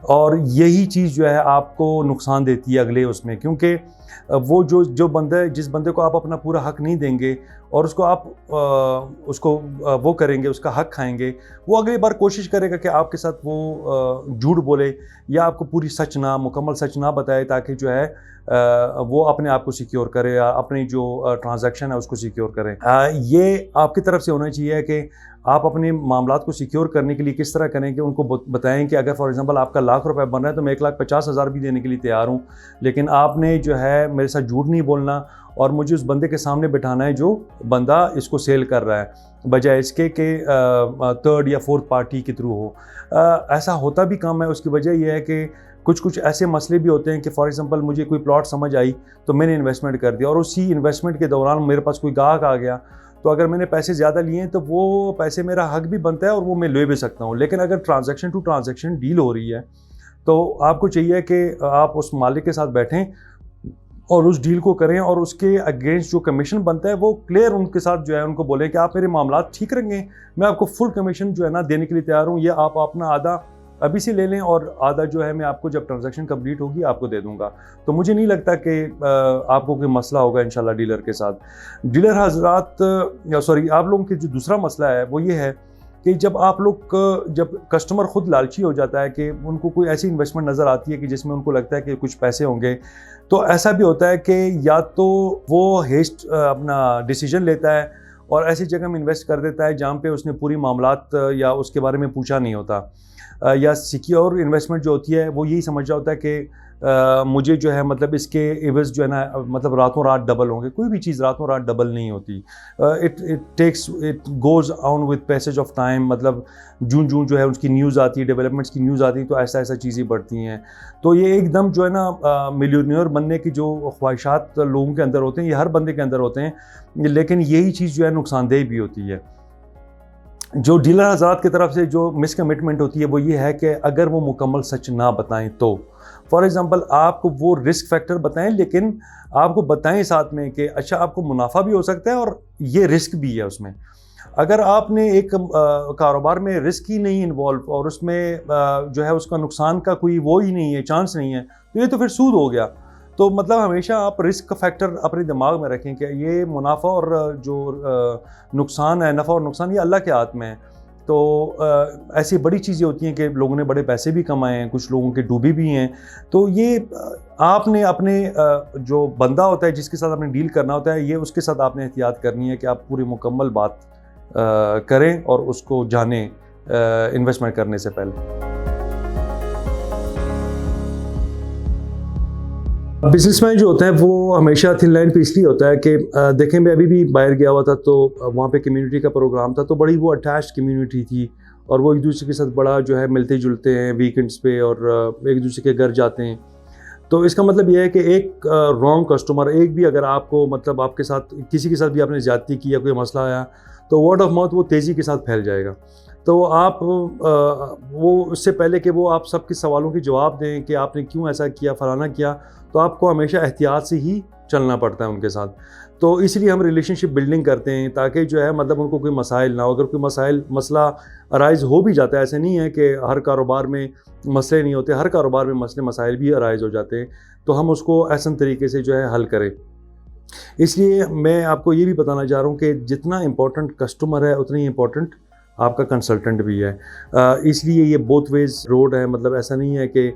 اور یہی چیز جو ہے آپ کو نقصان دیتی ہے اگلے اس میں، کیونکہ وہ جو بندہ جس بندے کو آپ اپنا پورا حق نہیں دیں گے اور اس کو آپ وہ کریں گے، اس کا حق کھائیں گے، وہ اگلی بار کوشش کرے گا کہ آپ کے ساتھ وہ جھوٹ بولے یا آپ کو پوری مکمل سچ نہ بتائے، تاکہ جو ہے وہ اپنے آپ کو سیکیور کرے یا اپنی جو ٹرانزیکشن ہے اس کو سیکیور کرے۔ یہ آپ کی طرف سے ہونا چاہیے کہ آپ اپنے معاملات کو سیکیور کرنے کے لیے کس طرح کریں کہ ان کو بتائیں کہ اگر فار ایگزامپل آپ کا 1,00,000 روپے بن رہا ہے تو میں 1,50,000 بھی دینے کے لیے تیار ہوں، لیکن آپ نے جو ہے میرے ساتھ جھوٹ نہیں بولنا اور مجھے اس بندے کے سامنے بٹھانا ہے جو بندہ اس کو سیل کر رہا ہے، بجائے اس کے کہ تھرڈ یا فورتھ پارٹی کے تھرو ہو۔ ایسا ہوتا بھی کم ہے، اس کی وجہ یہ ہے کہ کچھ ایسے مسئلے بھی ہوتے ہیں کہ فار ایگزامپل مجھے کوئی پلاٹ سمجھ آئی تو میں نے انویسٹمنٹ کر دیا، اور اسی انویسٹمنٹ کے دوران میرے پاس کوئی گاہک آ گیا، تو اگر میں نے پیسے زیادہ لیے ہیں تو وہ پیسے میرا حق بھی بنتا ہے اور وہ میں لے بھی سکتا ہوں، لیکن اگر ٹرانزیکشن ٹو ٹرانزیکشن ڈیل ہو رہی ہے تو آپ کو چاہیے کہ آپ اس مالک کے ساتھ بیٹھیں اور اس ڈیل کو کریں، اور اس کے اگینسٹ جو کمیشن بنتا ہے وہ کلیئر ان کے ساتھ جو ہے ان کو بولیں کہ آپ میرے معاملات ٹھیک رہیں گے، میں آپ کو فل کمیشن جو ہے نا دینے کے لیے تیار ہوں، یہ آپ اپنا آدھا ابھی سے لے لیں اور آدھا جو ہے میں آپ کو جب ٹرانزیکشن کمپلیٹ ہوگی آپ کو دے دوں گا۔ تو مجھے نہیں لگتا کہ آپ کو کوئی مسئلہ ہوگا انشاءاللہ ڈیلر کے ساتھ۔ ڈیلر حضرات آپ لوگوں کے جو دوسرا مسئلہ ہے وہ یہ ہے کہ جب کسٹمر خود لالچی ہو جاتا ہے کہ ان کو کوئی ایسی انویسٹمنٹ نظر آتی ہے کہ جس میں ان کو لگتا ہے کہ کچھ پیسے ہوں گے، تو ایسا بھی ہوتا ہے کہ یا تو وہ اپنا ڈیسیجن لیتا ہے اور ایسی جگہ میں انویسٹ کر دیتا ہے جہاں پہ اس نے پوری معاملات یا اس کے بارے میں پوچھا نہیں ہوتا، یا سیکیور انویسٹمنٹ جو ہوتی ہے وہ یہی سمجھ رہا ہوتا ہے کہ مجھے جو ہے مطلب اس کے عوض جو ہے نا مطلب راتوں رات ڈبل ہوں گے۔ کوئی بھی چیز راتوں رات ڈبل نہیں ہوتی، it goes on with passage of time, مطلب جون جو ہے اس کی نیوز آتی ہے، ڈیولپمنٹس کی نیوز آتی ہے، تو ایسا چیزیں بڑھتی ہیں۔ تو یہ ایک دم جو ہے نا ملینئر بننے کی جو خواہشات لوگوں کے اندر ہوتے ہیں، یہ ہر بندے کے اندر ہوتے ہیں، لیکن یہی چیز جو ہے نقصان دہ بھی ہوتی ہے۔ جو ڈیلر حضرات کی طرف سے جو مس کمٹمنٹ ہوتی ہے وہ یہ ہے کہ اگر وہ مکمل سچ نہ بتائیں تو فار ایگزامپل آپ کو وہ رسک فیکٹر بتائیں، لیکن آپ کو بتائیں ساتھ میں کہ اچھا آپ کو منافع بھی ہو سکتا ہے اور یہ رسک بھی ہے اس میں۔ اگر آپ نے ایک کاروبار میں رسک ہی نہیں انوالو اور اس میں جو ہے اس کا نقصان کا کوئی وہ ہی نہیں ہے، چانس نہیں ہے، تو یہ تو پھر سود ہو گیا۔ تو مطلب ہمیشہ آپ رسک فیکٹر اپنے دماغ میں رکھیں کہ یہ منافع اور جو نقصان ہے، نفع اور نقصان، یہ اللہ کے ہاتھ میں ہے۔ تو ایسی بڑی چیزیں ہوتی ہیں کہ لوگوں نے بڑے پیسے بھی کمائے ہیں، کچھ لوگوں کے ڈوبے بھی ہیں۔ تو یہ آپ نے اپنے جو بندہ ہوتا ہے جس کے ساتھ آپ نے ڈیل کرنا ہوتا ہے، یہ اس کے ساتھ آپ نے احتیاط کرنی ہے کہ آپ پوری مکمل بات کریں اور اس کو جانیں انویسٹمنٹ کرنے سے پہلے۔ بزنس مین جو ہوتا ہے وہ ہمیشہ تھن لائن پہ اس لیے ہوتا ہے کہ دیکھیں میں ابھی بھی باہر گیا ہوا تھا تو وہاں پہ کمیونٹی کا پروگرام تھا، تو بڑی وہ اٹیچڈ کمیونٹی تھی اور وہ ایک دوسرے کے ساتھ بڑا جو ہے ملتے جلتے ہیں ویکینڈس پہ اور ایک دوسرے کے گھر جاتے ہیں۔ تو اس کا مطلب یہ ہے کہ ایک رانگ کسٹمر، ایک بھی اگر آپ کو مطلب آپ کے ساتھ کسی کے ساتھ بھی آپ نے زیادتی کی یا کوئی مسئلہ آیا تو ورڈ آف ماؤتھ وہ تیزی کے ساتھ پھیل جائے گا۔ تو آپ وہ اس سے پہلے کہ وہ آپ سب کے سوالوں کے جواب دیں کہ آپ نے کیوں ایسا کیا، فلانا کیا، تو آپ کو ہمیشہ احتیاط سے ہی چلنا پڑتا ہے ان کے ساتھ۔ تو اس لیے ہم ریلیشن شپ بلڈنگ کرتے ہیں تاکہ جو ہے مطلب ان کو کوئی مسائل نہ ہو۔ اگر کوئی مسئلہ ارائز ہو بھی جاتا ہے، ایسے نہیں ہے کہ ہر کاروبار میں مسئلے نہیں ہوتے، ہر کاروبار میں مسائل بھی ارائز ہو جاتے ہیں، تو ہم اس کو احسن طریقے سے جو ہے حل کریں۔ اس لیے میں آپ کو یہ بھی بتانا چاہ رہا ہوں کہ جتنا امپورٹنٹ کسٹمر ہے اتنا ہی امپورٹنٹ آپ کا کنسلٹنٹ بھی ہے۔ اس لیے یہ بوتھ ویز روڈ ہے، مطلب ایسا نہیں ہے کہ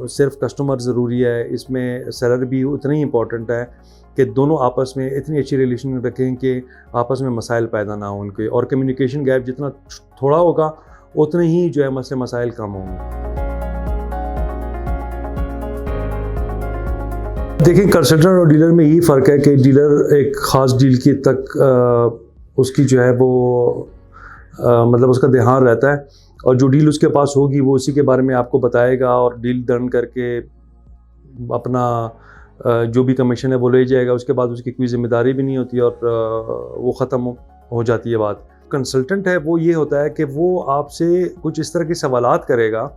صرف کسٹمر ضروری ہے، اس میں سیلر بھی اتنا ہی امپورٹنٹ ہے کہ دونوں آپس میں اتنی اچھی ریلیشن رکھیں کہ آپس میں مسائل پیدا نہ ہوں ان کے، اور کمیونیکیشن گیپ جتنا تھوڑا ہوگا اتنے ہی جو ہے مسائل کم ہوں گے۔ دیکھیں کنسلٹنٹ اور ڈیلر میں یہی فرق ہے کہ ڈیلر ایک خاص ڈیل کی تک اس کی جو ہے وہ مطلب اس کا دھیان رہتا ہے، اور جو ڈیل اس کے پاس ہوگی وہ اسی کے بارے میں آپ کو بتائے گا، اور ڈیل ڈن کر کے اپنا جو بھی کمیشن ہے وہ لے جائے گا۔ اس کے بعد اس کی کوئی ذمہ داری بھی نہیں ہوتی اور وہ ختم ہو جاتی ہے بات۔ کنسلٹنٹ ہے وہ یہ ہوتا ہے کہ وہ آپ سے کچھ اس طرح کے سوالات کرے گا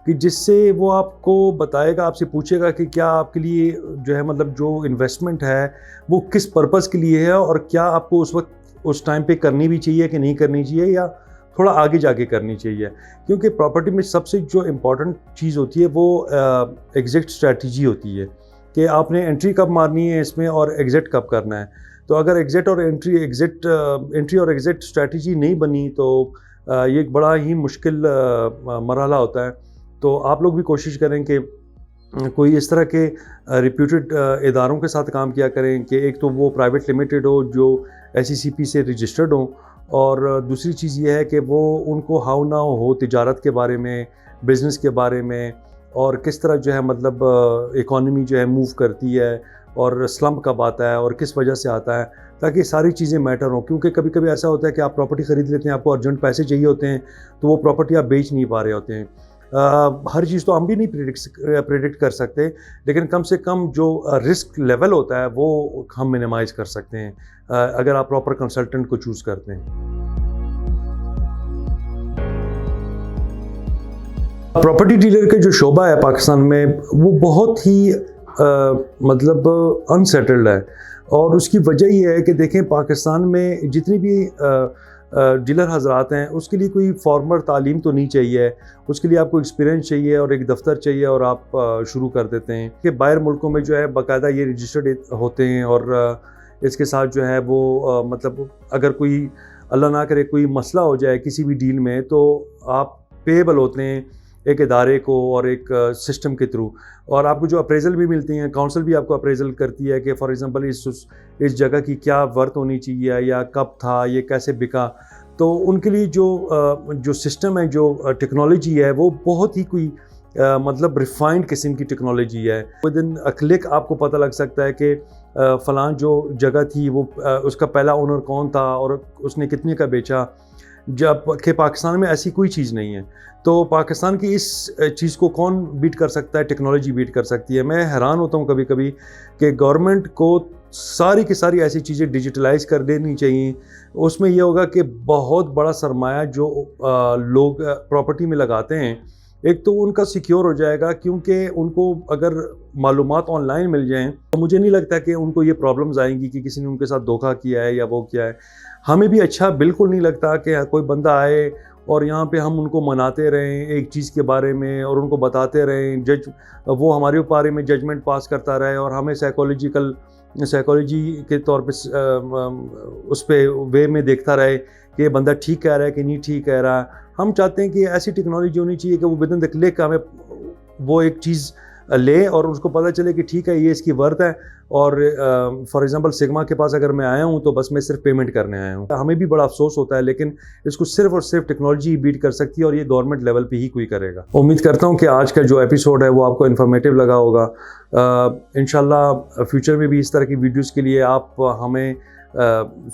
کہ جس سے وہ آپ کو بتائے گا، آپ سے پوچھے گا کہ کیا آپ کے لیے جو ہے مطلب جو انویسٹمنٹ ہے وہ کس پرپس کے لیے ہے، اور کیا آپ کو اس وقت اس ٹائم پہ کرنی بھی چاہیے کہ نہیں کرنی چاہیے، یا تھوڑا آگے جا کے کرنی چاہیے، کیونکہ پراپرٹی میں سب سے جو امپورٹنٹ چیز ہوتی ہے وہ ایگزٹ اسٹریٹجی ہوتی ہے کہ آپ نے انٹری کب مارنی ہے اس میں اور ایگزٹ کب کرنا ہے. تو اگر انٹری اور ایگزٹ اسٹریٹجی نہیں بنی تو یہ ایک بڑا ہی مشکل مرحلہ ہوتا ہے. تو آپ لوگ بھی کوشش کریں کہ کوئی اس طرح کے ریپیوٹڈ اداروں کے ساتھ کام کیا کریں کہ ایک تو وہ پرائیویٹ لمیٹڈ ہو جو SECP سے رجسٹرڈ ہوں، اور دوسری چیز یہ ہے کہ وہ ان کو ہاؤ نہ ہو تجارت کے بارے میں، بزنس کے بارے میں، اور کس طرح جو ہے مطلب اکانومی جو ہے موو کرتی ہے اور سلمپ کب آتا ہے اور کس وجہ سے آتا ہے، تاکہ ساری چیزیں میٹر ہوں. کیونکہ کبھی کبھی ایسا ہوتا ہے کہ آپ پراپرٹی خرید لیتے ہیں، آپ کو ارجنٹ پیسے چاہیے ہوتے ہیں، تو وہ پراپرٹی آپ بیچ نہیں پا رہے ہوتے ہیں. ہر چیز تو ہم بھی نہیں پریڈکٹ کر سکتے، لیکن کم سے کم جو رسک لیول ہوتا ہے وہ ہم منیمائز کر سکتے ہیں اگر آپ پراپر کنسلٹنٹ کو چوز کرتے ہیں. پراپرٹی ڈیلر کا جو شعبہ ہے پاکستان میں وہ بہت ہی مطلب انسیٹلڈ ہے، اور اس کی وجہ یہ ہے کہ دیکھیں پاکستان میں جتنی بھی ڈیلر حضرات ہیں اس کے لیے کوئی فارمل تعلیم تو نہیں چاہیے، اس کے لیے آپ کو ایکسپیرینس چاہیے اور ایک دفتر چاہیے اور آپ شروع کر دیتے ہیں. کہ باہر ملکوں میں جو ہے باقاعدہ یہ رجسٹرڈ ہوتے ہیں، اور اس کے ساتھ جو ہے وہ مطلب اگر کوئی اللہ نہ کرے کوئی مسئلہ ہو جائے کسی بھی ڈیل میں تو آپ پیبل ہوتے ہیں ایک ادارے کو اور ایک سسٹم کے تھرو، اور آپ کو جو اپریزل بھی ملتی ہیں، کونسل بھی آپ کو اپریزل کرتی ہے کہ فار ایگزامپل اس جگہ کی کیا ورتھ ہونی چاہیے یا کب تھا، یہ کیسے بکا. تو ان کے لیے جو سسٹم ہے، جو ٹیکنالوجی ہے، وہ بہت ہی کوئی مطلب ریفائنڈ قسم کی ٹیکنالوجی ہے. ودن اے کلک آپ کو پتہ لگ سکتا ہے کہ فلاں جو جگہ تھی وہ اس کا پہلا اونر کون تھا اور اس نے کتنے کا بیچا، جب کہ پاکستان میں ایسی کوئی چیز نہیں ہے. تو پاکستان کی اس چیز کو کون بیٹ کر سکتا ہے؟ ٹیکنالوجی بیٹ کر سکتی ہے. میں حیران ہوتا ہوں کبھی کبھی کہ گورنمنٹ کو ساری کی ساری ایسی چیزیں ڈیجیٹلائز کر دینی چاہیے. اس میں یہ ہوگا کہ بہت بڑا سرمایہ جو لوگ پراپرٹی میں لگاتے ہیں، ایک تو ان کا سیکیور ہو جائے گا، کیونکہ ان کو اگر معلومات آن لائن مل جائیں تو مجھے نہیں لگتا کہ ان کو یہ پرابلمز آئیں گی کہ کسی نے ان کے ساتھ دھوکہ کیا ہے یا وہ کیا ہے. ہمیں بھی اچھا بالکل نہیں لگتا کہ کوئی بندہ آئے اور یہاں پہ ہم ان کو مناتے رہیں ایک چیز کے بارے میں اور ان کو بتاتے رہیں، وہ ہمارے بارے میں ججمنٹ پاس کرتا رہے اور ہمیں سائیکالوجی کے طور پہ اس پہ وے میں دیکھتا رہے کہ یہ بندہ ٹھیک کہہ رہا ہے کہ نہیں ٹھیک کہہ رہا. ہم چاہتے ہیں کہ ایسی ٹیکنالوجی ہونی چاہیے کہ وہ ودن دا کلک ہمیں وہ ایک چیز لے اور اس کو پتہ چلے کہ ٹھیک ہے یہ اس کی ورتھ ہے، اور فار ایگزامپل سگما کے پاس اگر میں آیا ہوں تو بس میں صرف پیمنٹ کرنے آیا ہوں. ہمیں بھی بڑا افسوس ہوتا ہے، لیکن اس کو صرف اور صرف ٹیکنالوجی ہی بیٹ کر سکتی ہے، اور یہ گورنمنٹ لیول پہ ہی کوئی کرے گا. امید کرتا ہوں کہ آج کا جو ایپیسوڈ ہے وہ آپ کو انفارمیٹیو لگا ہوگا. انشاءاللہ فیوچر میں بھی اس طرح کی ویڈیوز کے لیے آپ ہمیں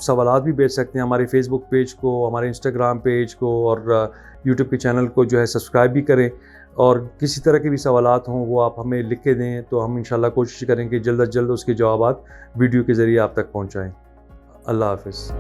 سوالات بھی بھیج سکتے ہیں. ہمارے فیس بک پیج کو، ہمارے انسٹاگرام پیج کو اور یوٹیوب کے چینل کو جو ہے سبسکرائب بھی کریں، اور کسی طرح کے بھی سوالات ہوں وہ آپ ہمیں لکھ کے دیں تو ہم انشاءاللہ کوشش کریں کہ جلد از جلد اس کے جوابات ویڈیو کے ذریعے آپ تک پہنچائیں. اللہ حافظ.